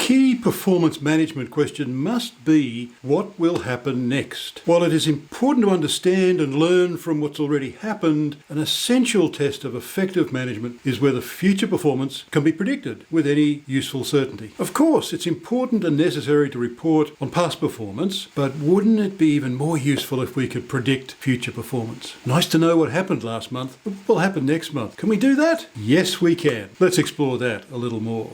key performance management question must be what will happen next. While it is important to understand and learn from what's already happened, an essential test of effective management is whether future performance can be predicted with any useful certainty. Of course, it's important and necessary to report on past performance, but wouldn't it be even more useful if we could predict future performance? Nice to know what happened last month, but what will happen next month. Can we do that? Yes, we can. Let's explore that a little more.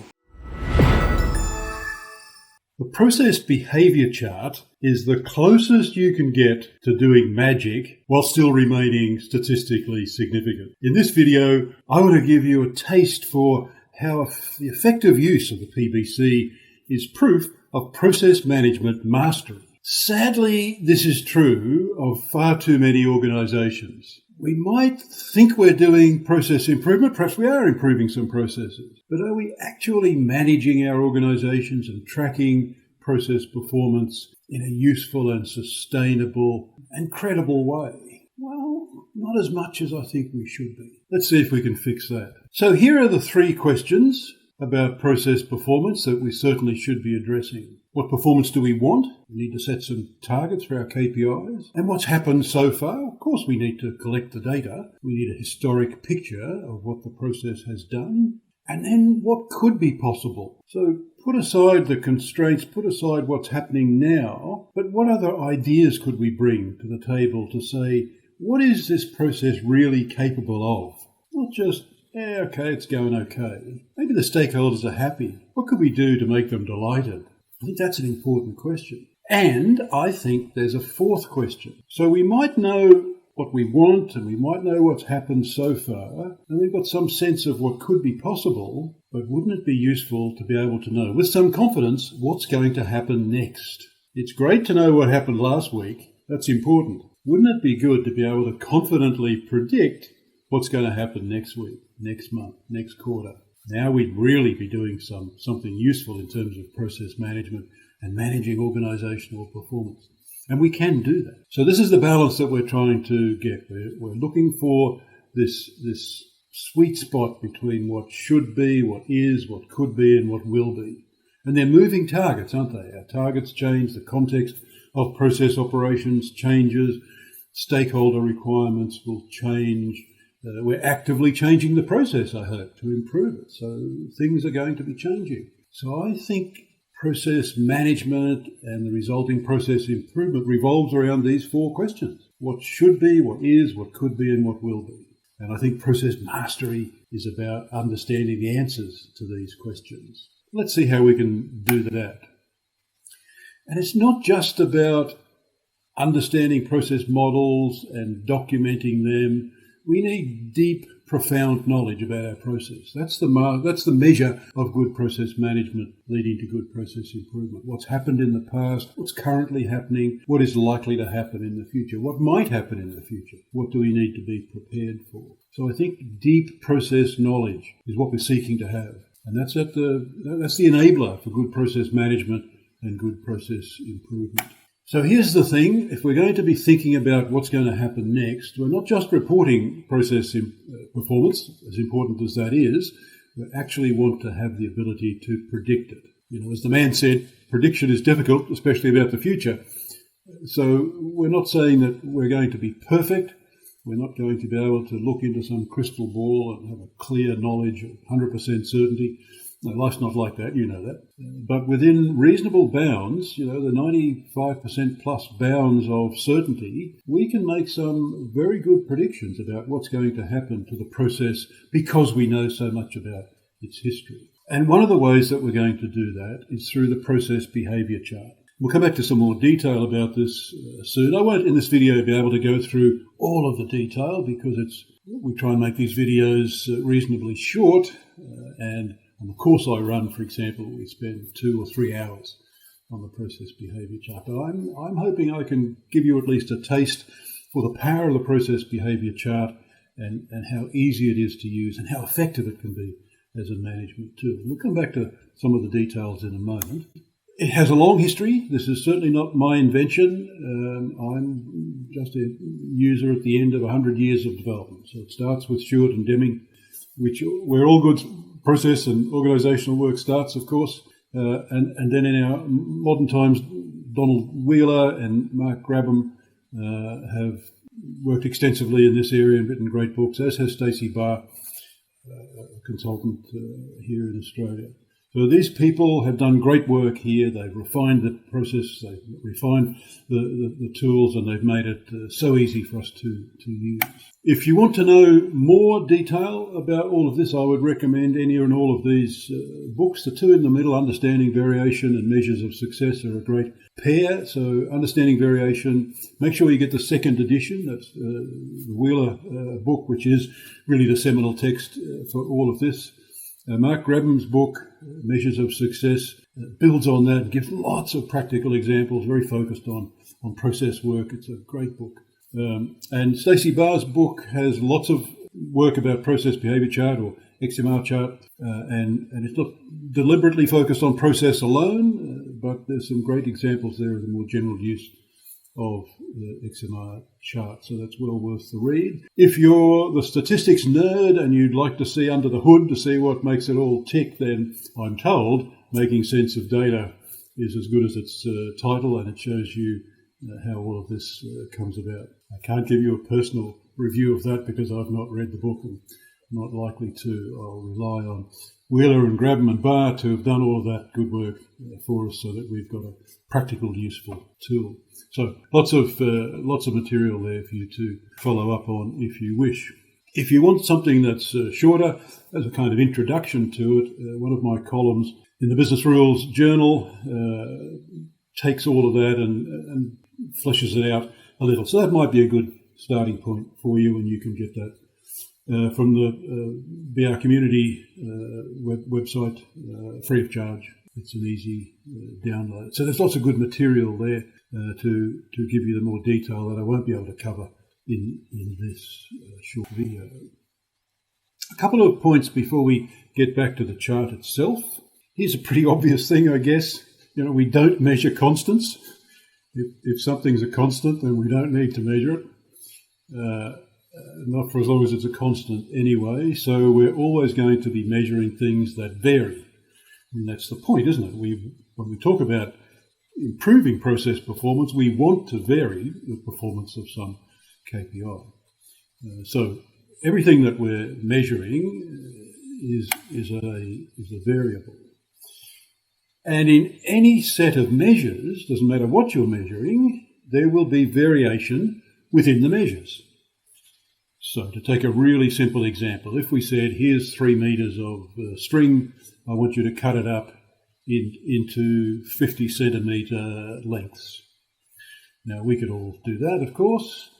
The process behaviour chart is the closest you can get to doing magic while still remaining statistically significant. In this video, I want to give you a taste for how the effective use of the PBC is proof of process management mastery. Sadly, this is true of far too many organisations. We might think we're doing process improvement, perhaps we are improving some processes, but are we actually managing our organisations and tracking process performance in a useful and sustainable and credible way? Well, not as much as I think we should be. Let's see if we can fix that. So here are the three questions about process performance that we certainly should be addressing. What performance do we want? We need to set some targets for our KPIs. And what's happened so far? Of course, we need to collect the data. We need a historic picture of what the process has done. And then what could be possible? So put aside the constraints, put aside what's happening now, but what other ideas could we bring to the table to say, what is this process really capable of? Not just, okay, it's going okay. Maybe the stakeholders are happy. What could we do to make them delighted? I think that's an important question. And I think there's a fourth question. So we might know what we want and we might know what's happened so far, and we've got some sense of what could be possible, but wouldn't it be useful to be able to know with some confidence what's going to happen next? It's great to know what happened last week. That's important. Wouldn't it be good to be able to confidently predict what's going to happen next week, next month, next quarter? Now we'd really be doing something useful in terms of process management and managing organisational performance. And we can do that. So this is the balance that we're trying to get. We're looking for this sweet spot between what should be, what is, what could be, and what will be. And they're moving targets, aren't they? Our targets change, the context of process operations changes, stakeholder requirements will change. We're actively changing the process, I hope, to improve it. So things are going to be changing. So I think process management and the resulting process improvement revolves around these four questions. What should be, what is, what could be, and what will be. And I think process mastery is about understanding the answers to these questions. Let's see how we can do that. And it's not just about understanding process models and documenting them. We need deep, profound knowledge about our process. That's the measure of good process management leading to good process improvement. What's happened in the past, what's currently happening, what is likely to happen in the future, what might happen in the future, what do we need to be prepared for. So I think deep process knowledge is what we're seeking to have. And that's the enabler for good process management and good process improvement. So here's the thing, if we're going to be thinking about what's going to happen next, we're not just reporting process performance, as important as that is, we actually want to have the ability to predict it. As the man said, prediction is difficult, especially about the future. So we're not saying that we're going to be perfect. We're not going to be able to look into some crystal ball and have a clear knowledge of 100% certainty. No, life's not like that, you know that. But within reasonable bounds, the 95% plus bounds of certainty, we can make some very good predictions about what's going to happen to the process because we know so much about its history. And one of the ways that we're going to do that is through the process behaviour chart. We'll come back to some more detail about this soon. I won't in this video be able to go through all of the detail because we try and make these videos reasonably short and on the course I run, for example, we spend 2 or 3 hours on the process behaviour chart. But I'm hoping I can give you at least a taste for the power of the process behaviour chart and how easy it is to use and how effective it can be as a management tool. We'll come back to some of the details in a moment. It has a long history. This is certainly not my invention. I'm just a user at the end of 100 years of development. So it starts with Stewart and Deming, where all good process and organisational work starts, of course. And then in our modern times, Donald Wheeler and Mark Grabham have worked extensively in this area and written great books, as has Stacey Barr, a consultant here in Australia. So these people have done great work here. They've refined the process, they've refined the tools, and they've made it so easy for us to use. If you want to know more detail about all of this, I would recommend any and all of these books. The two in the middle, Understanding Variation and Measures of Success, are a great pair. So Understanding Variation, make sure you get the second edition. That's the Wheeler book, which is really the seminal text for all of this. Mark Grabham's book, Measures of Success, builds on that and gives lots of practical examples, very focused on process work. It's a great book. And Stacey Barr's book has lots of work about process behavior chart or XMR chart, and it's not deliberately focused on process alone, but there's some great examples there of the more general use of the XMR chart, so that's well worth the read. If you're the statistics nerd and you'd like to see under the hood to see what makes it all tick, then I'm told Making Sense of Data is as good as its title, and it shows you how all of this comes about. I can't give you a personal review of that because I've not read the book and not likely to. I'll rely on Wheeler and Grabham and Barr to have done all of that good work for us so that we've got a practical, useful tool. So lots of material there for you to follow up on if you wish. If you want something that's shorter, as a kind of introduction to it, one of my columns in the Business Rules Journal takes all of that and fleshes it out a little. So that might be a good starting point for you, and you can get that from the BR Community website free of charge. It's an easy download. So there's lots of good material there to give you the more detail that I won't be able to cover in this short video. A couple of points before we get back to the chart itself. Here's a pretty obvious thing, I guess. We don't measure constants. If something's a constant, then we don't need to measure it. Not for as long as it's a constant anyway. So we're always going to be measuring things that vary. And that's the point, isn't it? When we talk about improving process performance, we want to vary the performance of some KPI. So everything that we're measuring is a variable. And in any set of measures, doesn't matter what you're measuring, there will be variation within the measures. So to take a really simple example, if we said, here's 3 meters of string, I want you to cut it up into 50 centimetre lengths. Now, we could all do that, of course,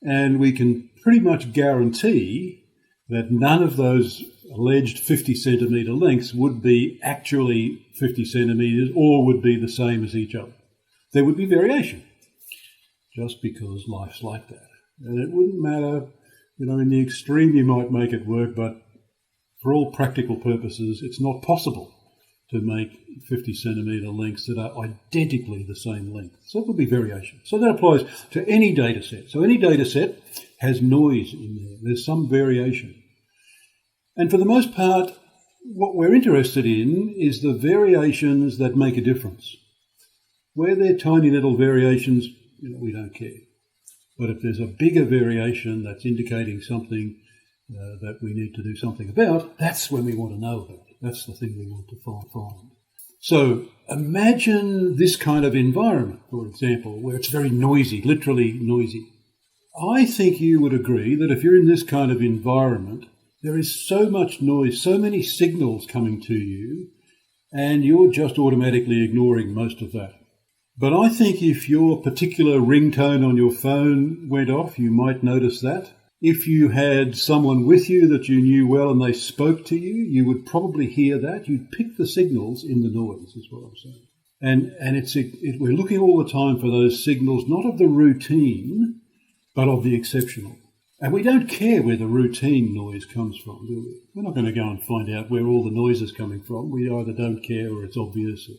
and we can pretty much guarantee that none of those alleged 50 centimetre lengths would be actually 50 centimetres or would be the same as each other. There would be variation, just because life's like that. And it wouldn't matter, in the extreme you might make it work, but for all practical purposes, it's not possible to make 50 centimetre lengths that are identically the same length. So it would be variation. So that applies to any data set. So any data set has noise in there. There's some variation. And for the most part, what we're interested in is the variations that make a difference. Where they're tiny little variations, we don't care. But if there's a bigger variation that's indicating something that we need to do something about, that's when we want to know about it. That's the thing we want to find. So imagine this kind of environment, for example, where it's very noisy, literally noisy. I think you would agree that if you're in this kind of environment, there is so much noise, so many signals coming to you, and you're just automatically ignoring most of that. But I think if your particular ringtone on your phone went off, you might notice that. If you had someone with you that you knew well and they spoke to you, you would probably hear that. You'd pick the signals in the noise, is what I'm saying. And we're looking all the time for those signals, not of the routine, but of the exceptional. And we don't care where the routine noise comes from, do we? We're not going to go and find out where all the noise is coming from. We either don't care or it's obvious.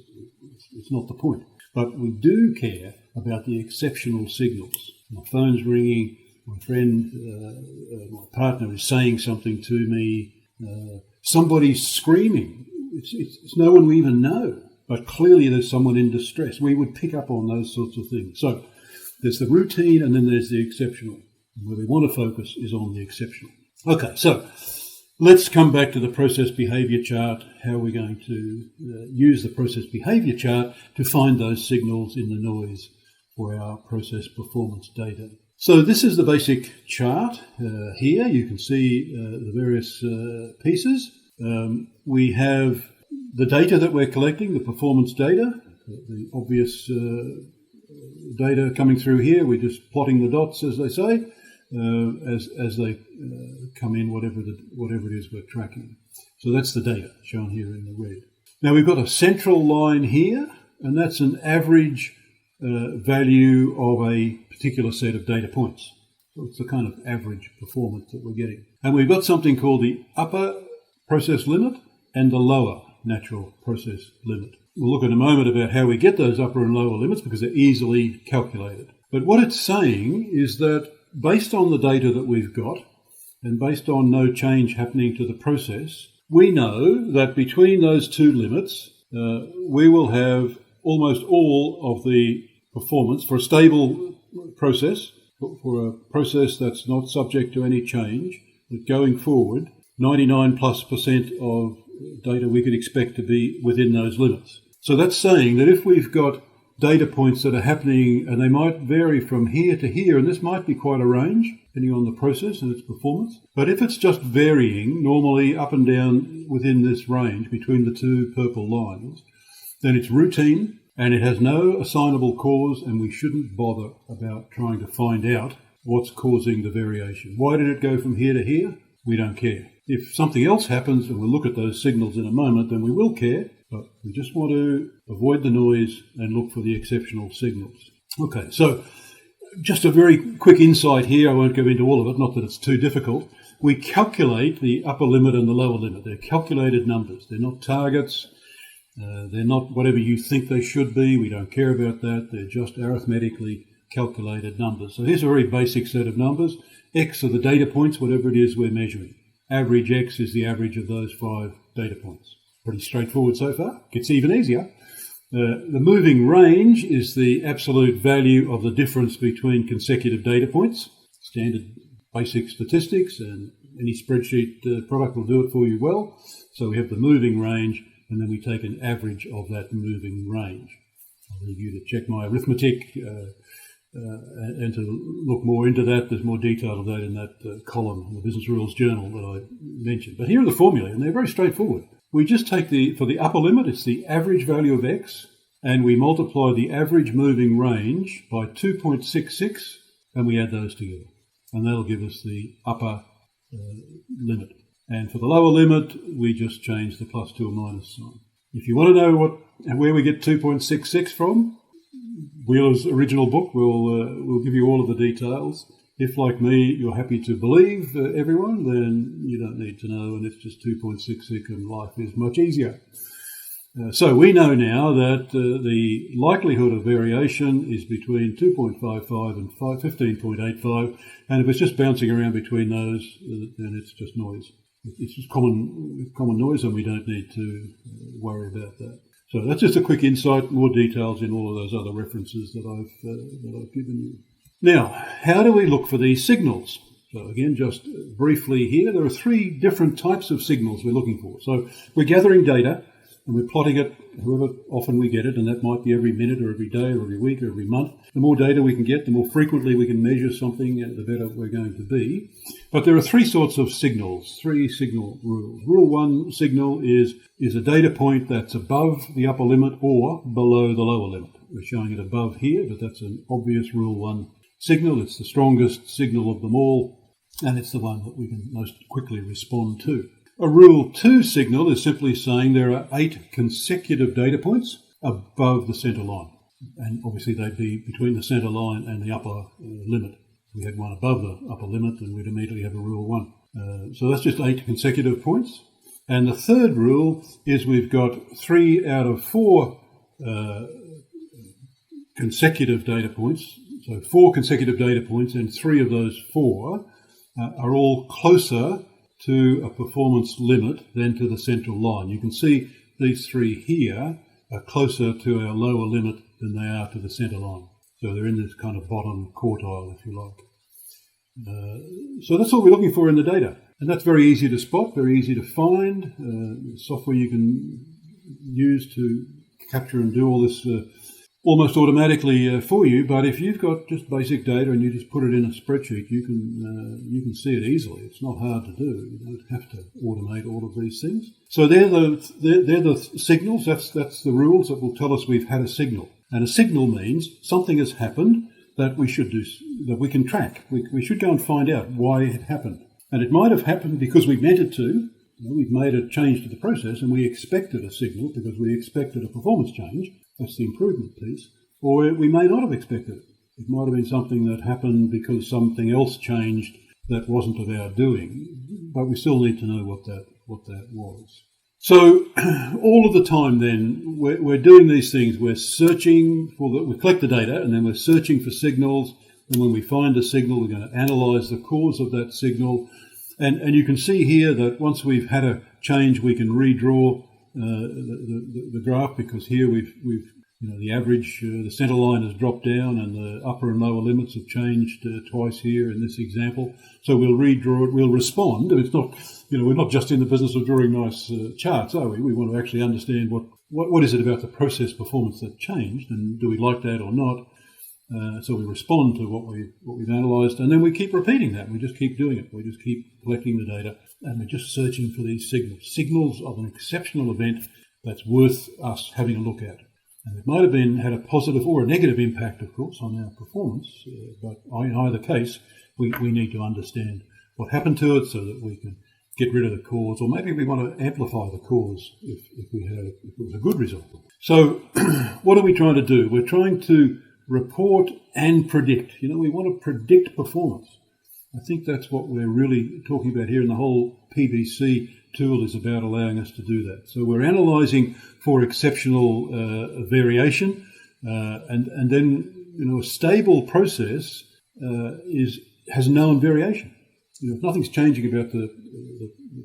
It's not the point. But we do care about the exceptional signals. My phone's ringing, my friend, my partner is saying something to me, somebody's screaming. It's no one we even know. but clearly there's someone in distress. We would pick up on those sorts of things. So there's the routine and then there's the exceptional. And where we want to focus is on the exceptional. Okay, so let's come back to the process behavior chart, how we're going to use the process behavior chart to find those signals in the noise for our process performance data. So this is the basic chart. Here you can see the various pieces. We have the data that we're collecting, the performance data, the obvious data coming through here. We're just plotting the dots, as they say, as they come in, whatever it is we're tracking. So that's the data shown here in the red. Now we've got a central line here, and that's an average value of a particular set of data points. So it's the kind of average performance that we're getting. And we've got something called the upper process limit and the lower natural process limit. We'll look in a moment about how we get those upper and lower limits because they're easily calculated. But what it's saying is that based on the data that we've got and based on no change happening to the process, we know that between those two limits, we will have almost all of the performance for a stable process, for a process that's not subject to any change, that going forward, 99+% of data we could expect to be within those limits. So that's saying that if we've got data points that are happening, and they might vary from here to here, and this might be quite a range, depending on the process and its performance. But if it's just varying, normally up and down within this range, between the two purple lines, then it's routine, and it has no assignable cause, and we shouldn't bother about trying to find out what's causing the variation. Why did it go from here to here? We don't care. If something else happens, and we'll look at those signals in a moment, then we will care, but we just want to avoid the noise and look for the exceptional signals. Okay, so just a very quick insight here. I won't go into all of it, not that it's too difficult. We calculate the upper limit and the lower limit. They're calculated numbers. They're not targets. They're not whatever you think they should be. We don't care about that. They're just arithmetically calculated numbers. So here's a very basic set of numbers. X are the data points, whatever it is we're measuring. Average X is the average of those 5 data points. Pretty straightforward so far. Gets even easier. The moving range is the absolute value of the difference between consecutive data points. Standard basic statistics, and any spreadsheet product will do it for you well. So we have the moving range, and then we take an average of that moving range. I'll leave you to check my arithmetic and to look more into that. There's more detail of that in that column in the Business Rules Journal that I mentioned. But here are the formulae, and they're very straightforward. We just take for the upper limit, it's the average value of X, and we multiply the average moving range by 2.66, and we add those together. And that'll give us the upper limit. And for the lower limit, we just change the +2 or minus sign. If you want to know what and where we get 2.66 from, Wheeler's original book will give you all of the details. If, like me, you're happy to believe everyone, then you don't need to know, and it's just 2.66, and life is much easier. So we know now that the likelihood of variation is between 2.55 and 15.85, and if it's just bouncing around between those, then it's just noise. It's just common noise, and we don't need to worry about that. So that's just a quick insight. More details in all of those other references that I've given you. Now, how do we look for these signals? So again, just briefly here, there are 3 different types of signals we're looking for. So we're gathering data, and we're plotting it however often we get it, and that might be every minute or every day or every week or every month. The more data we can get, the more frequently we can measure something, the better we're going to be. But there are 3 sorts of signals, 3 signal rules. Rule 1 signal is a data point that's above the upper limit or below the lower limit. We're showing it above here, but that's an obvious Rule 1 signal. It's the strongest signal of them all, and it's the one that we can most quickly respond to. A Rule 2 signal is simply saying there are 8 consecutive data points above the centre line. And obviously they'd be between the centre line and the upper limit. If we had one above the upper limit, then we'd immediately have a Rule 1. So that's just 8 consecutive points. And the third rule is we've got 3 out of 4 consecutive data points. So 4 consecutive data points, and 3 of those 4 are all closer to a performance limit than to the central line. You can see these 3 here are closer to our lower limit than they are to the centre line. So they're in this kind of bottom quartile, if you like. So that's what we're looking for in the data. And that's very easy to spot, very easy to find. Software you can use to capture and do all this almost automatically for you. But if you've got just basic data and you just put it in a spreadsheet, you can see it easily. It's not hard to do. You don't have to automate all of these things. So they're the signals. That's the rules that will tell us we've had a signal. And a signal means something has happened that we should do, that we can track. We should go and find out why it happened. And it might have happened because we meant it to. We've made a change to the process and we expected a signal because we expected a performance change. That's the improvement piece. Or we may not have expected it. It might have been something that happened because something else changed that wasn't of our doing. But we still need to know what that was. So all of the time then, we're doing these things. We're searching we collect the data and then we're searching for signals. And when we find a signal, we're going to analyse the cause of that signal. And you can see here that once we've had a change, we can redraw the graph, because here we've the average, the centre line has dropped down and the upper and lower limits have changed twice here in this example. So we'll redraw it, we'll respond. And it's not, we're not just in the business of drawing nice charts, are we? We want to actually understand what is it about the process performance that changed, and do we like that or not? So we respond to what we've analysed, and then we keep repeating that. We just keep doing it. We just keep collecting the data, and we're just searching for these signals of an exceptional event that's worth us having a look at. And it might have had a positive or a negative impact, of course, on our performance, but in either case, we need to understand what happened to it so that we can get rid of the cause, or maybe we want to amplify the cause if it was a good result. So what are we trying to do? We're trying to report and predict. We want to predict performance. I think that's what we're really talking about here, and the whole PBC tool is about allowing us to do that. So we're analysing for exceptional variation, and then a stable process has known variation. If nothing's changing about the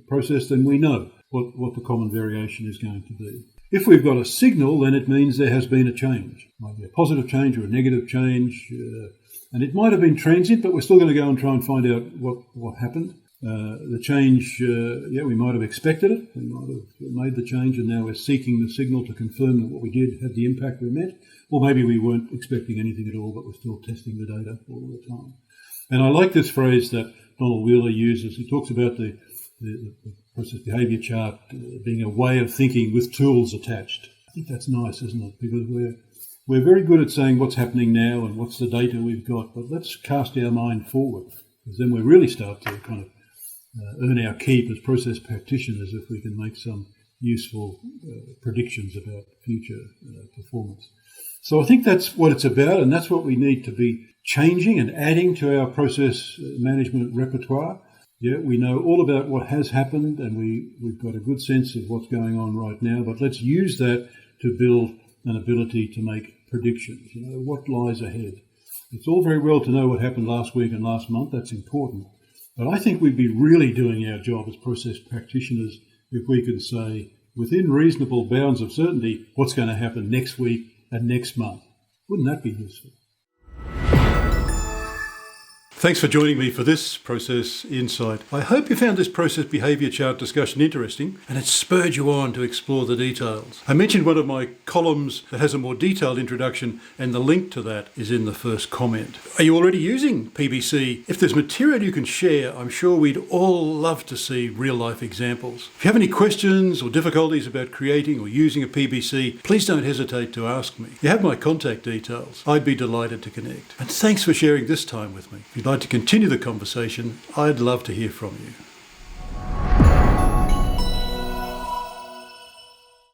process, then we know what the common variation is going to be. If we've got a signal, then it means there has been a change. It might be a positive change or a negative change, and it might have been transient, but we're still going to go and try and find out what happened. The change, we might have expected it. We might have made the change, and now we're seeking the signal to confirm that what we did had the impact we meant. Or maybe we weren't expecting anything at all, but we're still testing the data all the time. And I like this phrase that Donald Wheeler uses. He talks about the process behaviour chart being a way of thinking with tools attached. I think that's nice, isn't it? Because we're very good at saying what's happening now and what's the data we've got, but let's cast our mind forward, because then we really start to kind of earn our keep as process practitioners if we can make some useful predictions about future performance. So I think that's what it's about, and that's what we need to be changing and adding to our process management repertoire. Yeah, we know all about what has happened, and we've got a good sense of what's going on right now, but let's use that to build an ability to make predictions. What lies ahead. It's all very well to know what happened last week and last month. That's important. But I think we'd be really doing our job as process practitioners if we could say, within reasonable bounds of certainty, what's going to happen next week and next month. Wouldn't that be useful? Thanks for joining me for this Process Insight. I hope you found this process behaviour chart discussion interesting and it spurred you on to explore the details. I mentioned one of my columns that has a more detailed introduction, and the link to that is in the first comment. Are you already using PBC? If there's material you can share, I'm sure we'd all love to see real-life examples. If you have any questions or difficulties about creating or using a PBC, please don't hesitate to ask me. You have my contact details. I'd be delighted to connect. And thanks for sharing this time with me. If you'd like to continue the conversation, I'd love to hear from you.